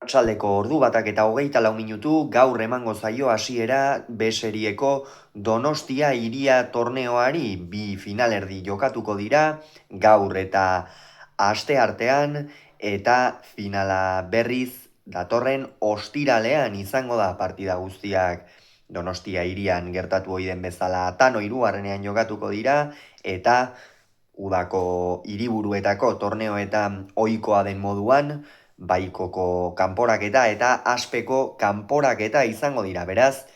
Arratsaldeko ordu batak eta 24 minutu gaur emango zaio hasiera B serieko Donostia Hiria torneoari bi finalerdi jokatuko dira gaur eta asteartean eta finala berriz datorren ostiralean izango da partida guztiak Donostia Hirian gertatu ohi den bezala Tano hirugarrenean jokatuko dira eta udako hiriburuetako torneoetan ohikoa den moduan baikoko kanporaketa eta aspeko kanporaketa izango dira. Beraz,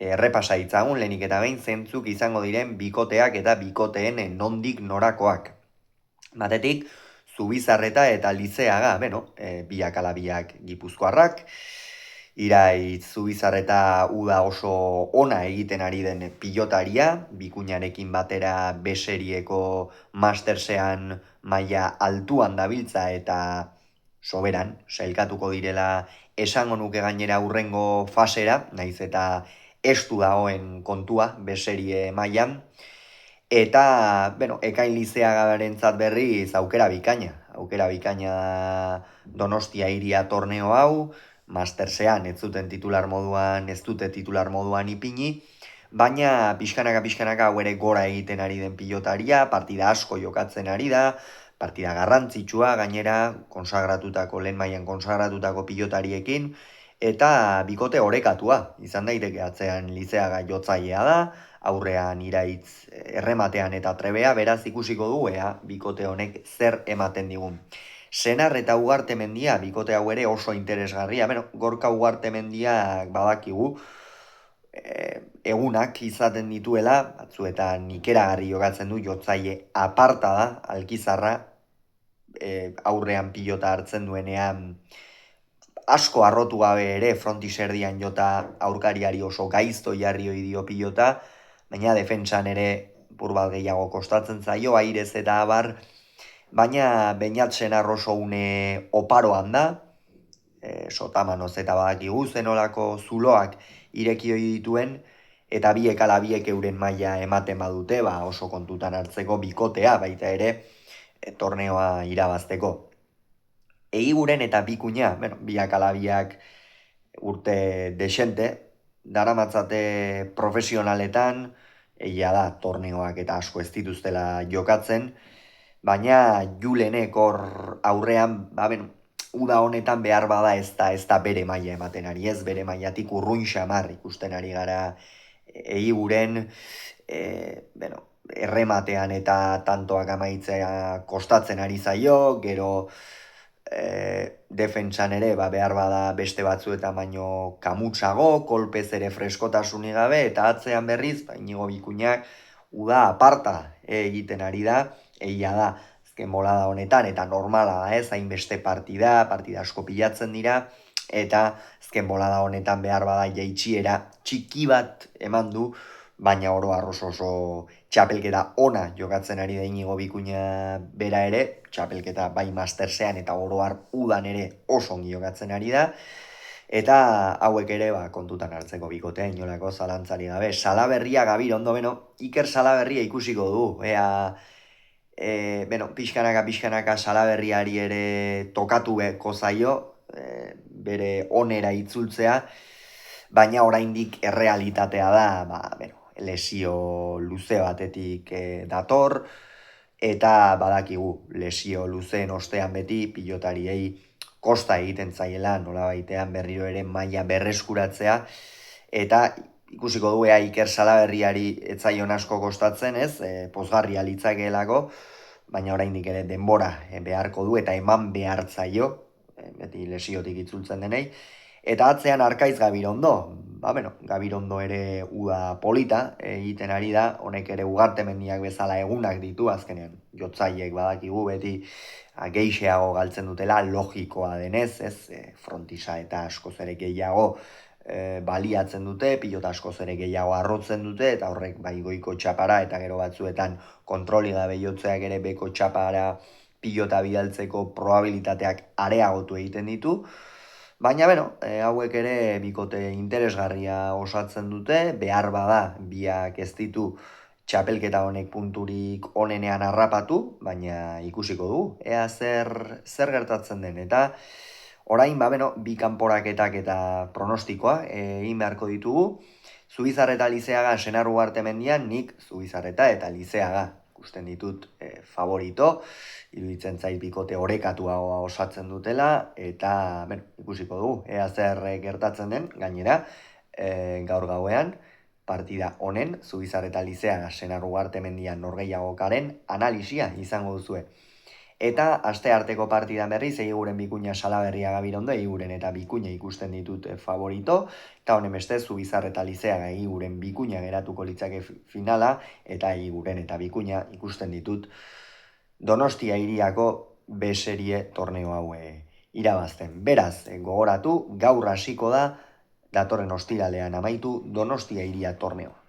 errepasa ditzagun lehenik eta behin zentzuk izango diren bikoteak eta bikoteen nondik norakoak. Batetik, Zubizarreta eta Lizeaga, biak ala biak gipuzkoarrak, Iraitz Zubizarreta uda oso ona egiten ari den pilotaria, bikuñarekin batera beserieko mastersean maila altuan dabiltza eta soberan, sailkatuko direla esango nuke gainera hurrengo fasera, naiz eta estu dagoen kontua beserie mailan. Eta, Ekain Lizeagarentzat berriz aukera bikaina. Aukera bikaina Donostia Hiria torneo hau, mastersean ez dute titular moduan ipini, baina pixkanaka hau ere gora egiten ari den pilotaria, partida asko jokatzen ari da, partida garrantzitsua gainera lehen mailan konsagratutako pilotariekin, eta bikote orekatua, izan daiteke atzean Lizeaga jotzailea da, aurrean Iraitz errematean eta trebea, beraz ikusiko du ea bikote honek zer ematen digun. Senar eta Ugartemendia bikote hau ere oso interesgarria, Gorka Ugartemendiak badakigu, egunak izaten dituela, batzuetan ikeragarri jokatzen du jotzaile aparta da, alkizarra, aurrean pilota hartzen duenean, asko harrotu gabe ere frontiserdian jota aurkariari oso gaizto jarri ohi dio pilota, baina defentsan ere bat gehiago kostatzen zaio, airez eta abar, baina Beñat Senar oso une oparoan da, sotamanoz eta badakigu zenolako zuloak ireki ohi dituen, eta biek ala biek euren maila ematen badute, oso kontutan hartzeko bikotea, baita ere, torneoa irabazteko. Eiguren eta bikuña, biak ala biak urte desente, daramatzate profesionaletan, egia da torneoak eta asko ez dituztela jokatzen, baina Julenek hor aurrean, uda honetan behar bada ez da bere maila ematen ari, ez bere mailatik urruin xamar ikusten ari gara Eiguren, errematean eta tantoak amaitzea kostatzen ari zaio, gero defentsan ere behar bada beste batzuetan baino kamutsago, kolpez ere freskotasunik gabe, eta atzean berriz, Inigo Bikuñak uda aparta egiten ari da, egia da, azken bolada honetan, eta normala da ez, hainbeste partida asko pilatzen dira, eta azken bolada honetan behar bada jaitsiera txiki bat eman du, baina oro arroz oso txapelketa ona jokatzen ari da Inigo Bikuña bera ere, txapelketa bai mastersean eta oroar udan ere oso ongi jokatzen ari da, eta hauek ere kontutan hartzeko bikotea inolako zalantzari gabe. Salaberria Gabirondo, Iker Salaberria ikusiko du, pixkanaka Salaberriari ere tokatu beko zaio, bere onera itzultzea, baina oraindik errealitatea da, lesio luze batetik dator, eta badakigu lesio luzeen ostean beti pilotariei kosta egiten zaiela nolabaitean berriro ere maila berreskuratzea, eta ikusiko du Iker Salaberriari etzaion asko kostatzen, ez, pozgarria litzakeelako, baina oraindik ere denbora beharko du eta eman behar zaio, beti lesiotik itzultzen denei, eta atzean Arkaiz Gabirondo, Gabirondo ere uda polita egiten ari da, honek ere Ugartemendiak bezala egunak ditu azkenean, jotzaiek badakigu beti geixeago galtzen dutela, logikoa denez, ez, frontisa eta askoz ere gehiago baliatzen dute, pilota askoz ere gehiago arrotzen dute, eta horrek goiko txapara, eta gero batzuetan kontroli gabe jotzeak ere beko txapara pilota bidaltzeko probabilitateak areagotu egiten ditu, baina, hauek ere bikote interesgarria osatzen dute, behar bada biak ez ditu txapelketa honek punturik onenean harrapatu, baina ikusiko du, ea zer gertatzen den, eta Orain, bi kanporaketak eta pronostikoa egin beharko ditugu. Zubizarreta Lizeaga Senar Ugartemendian, nik Zubizarreta eta Lizeaga ikusten ditut favorito, iruditzen zait bikote orekatuagoa osatzen dutela, eta ikusiko dugu, ea zer gertatzen den, gainera, gaur gauean, partida honen, Zubizarreta Lizeaga Senar Ugartemendian norgehiagokaren analisia izango duzue. Eta aste arteko partidan berriz, Eiguren Bikuña Salaberria Gabirondo, Eiguren eta Bikuña ikusten ditut favorito, eta honen beste Zubizarreta Lizeaga Eiguren Bikuña geratuko litzake finala, eta Eiguren eta Bikuña ikusten ditut Donostia Hiriako B-serie torneo hau irabazten. Beraz, gogoratu, gaur hasiko da, datorren ostiralean amaitu Donostia Hiria torneo.